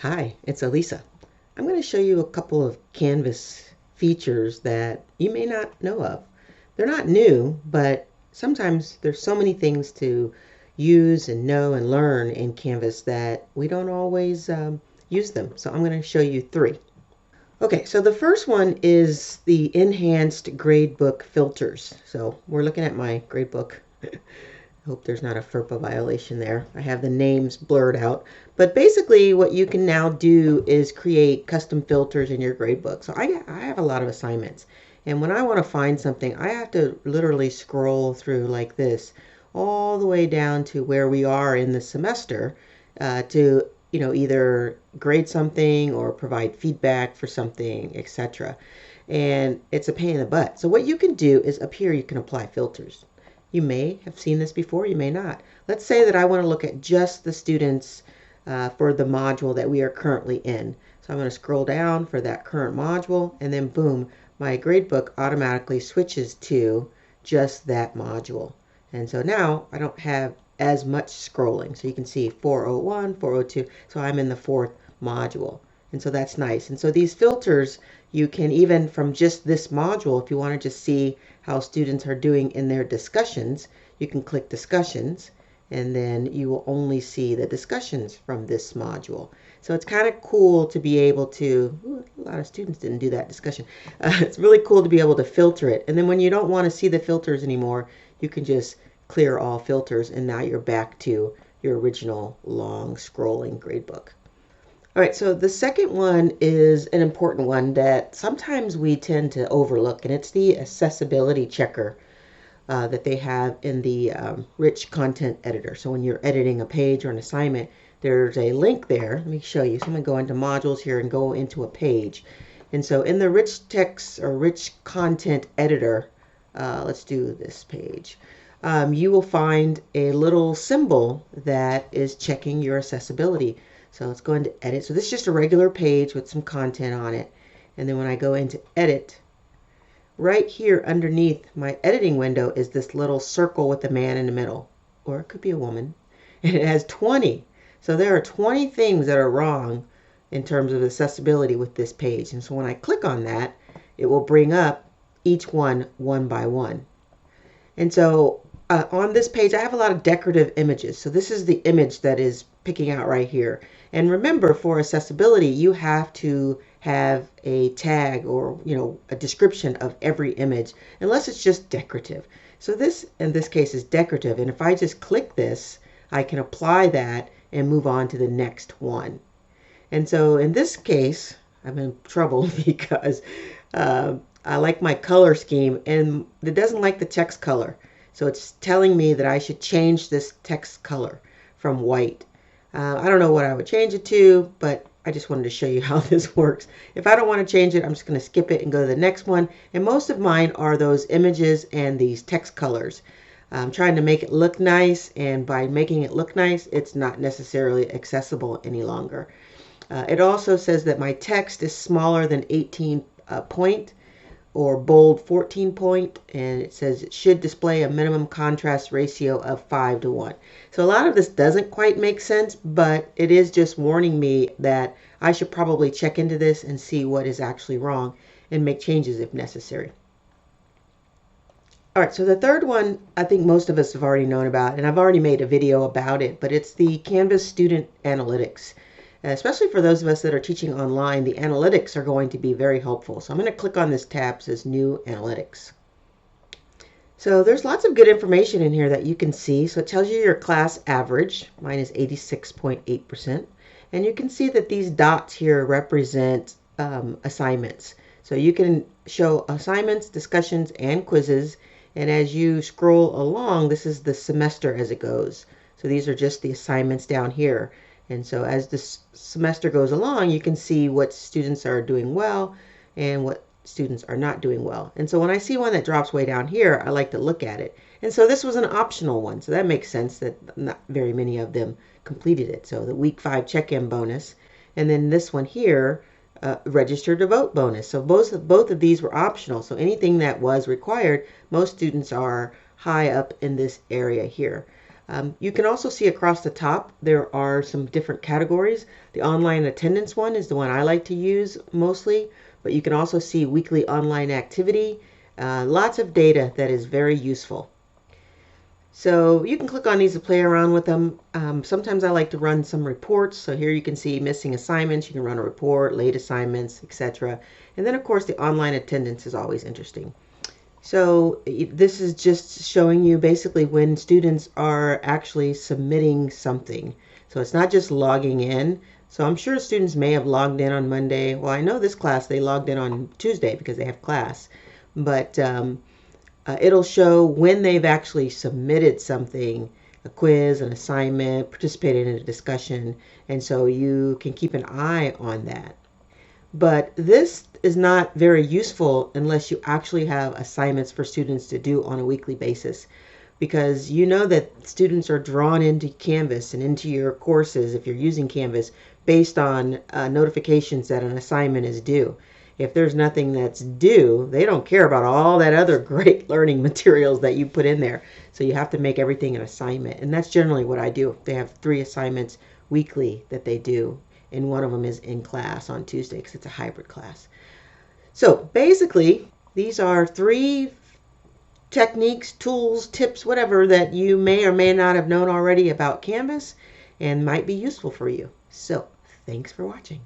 Hi, it's Elisa. I'm going to show you a couple of Canvas features that you may not know of. They're not new, but sometimes there's so many things to use and know and learn in Canvas that we don't always use them. So I'm going to show you three. Okay, so the first one is the enhanced gradebook filters. So we're looking at my gradebook. Hope there's not a FERPA violation there. I have the names blurred out. But basically what you can now do is create custom filters in your gradebook. So I have a lot of assignments. And when I want to find something, I have to literally scroll through like this all the way down to where we are in the semester to either grade something or provide feedback for something, etc. And it's a pain in the butt. So what you can do is up here you can apply filters. You may have seen this before, you may not. Let's say that I want to look at just the students for the module that we are currently in. So I'm going to scroll down for that current module, and then boom, my gradebook automatically switches to just that module. And so now I don't have as much scrolling. So you can see 401, 402, so I'm in the fourth module. And so that's nice. And so these filters, you can even from just this module, if you want to just see how students are doing in their discussions, you can click discussions and then you will only see the discussions from this module. So it's kind of cool to be able to, a lot of students didn't do that discussion. It's really cool to be able to filter it. And then when you don't want to see the filters anymore, you can just clear all filters and now you're back to your original long scrolling gradebook. All right, so the second one is an important one that sometimes we tend to overlook, and it's the accessibility checker that they have in the rich content editor. So when you're editing a page or an assignment, there's a link there. Let me show you. So I'm going to go into modules here and go into a page. And so in the rich text or rich content editor, let's do this page. You will find a little symbol that is checking your accessibility. So let's go into edit. So this is just a regular page with some content on it. And then when I go into edit, right here underneath my editing window is this little circle with a man in the middle, or it could be a woman, and it has 20. So there are 20 things that are wrong in terms of accessibility with this page. And so when I click on that, it will bring up each one by one. And so on this page, I have a lot of decorative images. So this is the image that is picking out right here. And remember, for accessibility, you have to have a tag or, a description of every image, unless it's just decorative. So this, in this case, is decorative. And if I just click this, I can apply that and move on to the next one. And so in this case, I'm in trouble because I like my color scheme and it doesn't like the text color. So it's telling me that I should change this text color from white. I don't know what I would change it to, but I just wanted to show you how this works. If I don't want to change it, I'm just going to skip it and go to the next one. And most of mine are those images and these text colors. I'm trying to make it look nice, and by making it look nice, it's not necessarily accessible any longer. It also says that my text is smaller than 18 point or bold 14 point, and it says it should display a minimum contrast ratio of 5:1. So a lot of this doesn't quite make sense, but it is just warning me that I should probably check into this and see what is actually wrong and make changes if necessary. All right, so the third one I think most of us have already known about, and I've already made a video about it, but it's the Canvas Student Analytics. Especially for those of us that are teaching online, the analytics are going to be very helpful. So I'm going to click on this tab that says New Analytics. So there's lots of good information in here that you can see. So it tells you your class average. Mine is 86.8%. And you can see that these dots here represent assignments. So you can show assignments, discussions, and quizzes. And as you scroll along, this is the semester as it goes. So these are just the assignments down here. And so as this semester goes along, you can see what students are doing well and what students are not doing well. And so when I see one that drops way down here, I like to look at it. And so this was an optional one. So that makes sense that not very many of them completed it. So the week 5 check-in bonus. And then this one here, register to vote bonus. So both of these were optional. So anything that was required, most students are high up in this area here. You can also see across the top there are some different categories. The online attendance one is the one I like to use mostly, but you can also see weekly online activity. Lots of data that is very useful. So you can click on these to play around with them. Sometimes I like to run some reports. So here you can see missing assignments. You can run a report, late assignments, etc. And then of course the online attendance is always interesting. So this is just showing you basically when students are actually submitting something. So it's not just logging in. So I'm sure students may have logged in on Monday. Well, I know this class, they logged in on Tuesday because they have class. But it'll show when they've actually submitted something, a quiz, an assignment, participated in a discussion. And so you can keep an eye on that. But this is not very useful unless you actually have assignments for students to do on a weekly basis, because you know that students are drawn into Canvas and into your courses if you're using Canvas based on notifications that an assignment is due. If there's nothing that's due, they don't care about all that other great learning materials that you put in there. So you have to make everything an assignment. And that's generally what I do. They have 3 assignments weekly that they do, and one of them is in class on Tuesday because it's a hybrid class. So basically, these are 3 techniques, tools, tips, whatever that you may or may not have known already about Canvas and might be useful for you. So thanks for watching.